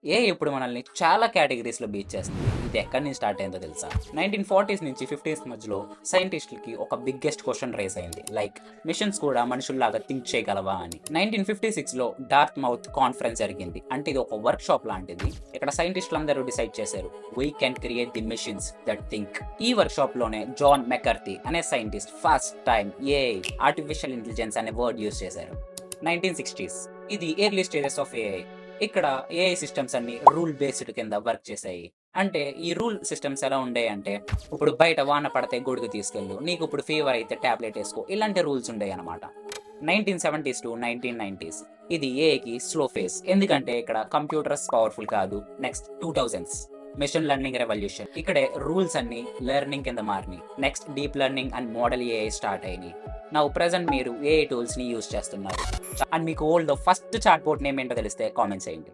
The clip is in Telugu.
ఇప్పుడు మనల్ని చాలా కేటగిరీస్‌లో బీట్ చేస్తుంది. ఇది ఎక్కడి నుంచి స్టార్ట్ అయిందో తెలుసా? 1940స్ నుంచి 50స్ మధ్యలో సైంటిస్ట్‌లకి ఒక బిగ్గెస్ట్ క్వెషన్ రైజ్ అయింది. లైక్ మిషన్స్ కూడా మనుషుల్లాగా థింక్ చేయగలవా అని. 1956లో డార్త్ మౌత్ కాన్ఫరెన్స్ జరిగింది. అంటే ఇది ఒక వర్క్‌షాప్ లాంటిది. ఇక్కడ సైంటిస్ట్‌లందరూ డిసైడ్ చేశారు. We can create the machines that think. ఈ వర్క్‌షాప్‌లోనే జాన్ మెకర్తీ అనే scientist first time AI artificial intelligence అనే వర్డ్ యూజ్ చేశారు. 1960స్ ఇది ఎర్లీ స్టేజెస్ ఆఫ్ ఏఐ. ఇక్కడ ఏఐ సిస్టమ్స్ అన్ని రూల్ బేస్డ్ కింద వర్క్ చేశాయి. అంటే ఈ రూల్ సిస్టమ్స్ ఎలా ఉండేయంటే, ఇప్పుడు బయట వాన పడితే గొడుగు తీసుకెళ్ళు, నీకు ఇప్పుడు ఫీవర్ అయితే టాబ్లెట్ వేసుకో, ఇలాంటి రూల్స్ ఉండేవి అనమాట. 1970స్ టు 1990స్ ఇది ఏఐకి స్లో ఫేస్. ఎందుకంటే ఇక్కడ కంప్యూటర్స్ పవర్ఫుల్ కాదు. నెక్స్ట్ 2000స్ మెషిన్ లెర్నింగ్ రెవల్యూషన్. ఇక్కడే రూల్స్ అన్ని లెర్నింగ్ కింద మారినాయి. Next deep learning and model AI start అయినాయి. నౌ ప్రెజెంట్ మీరు ఏఐ టూల్స్ ని యూజ్ చేస్తున్నారు. అండ్ మీకు old first chatbot name ఏంటో తెలిస్తే కామెంట్ చేయండి.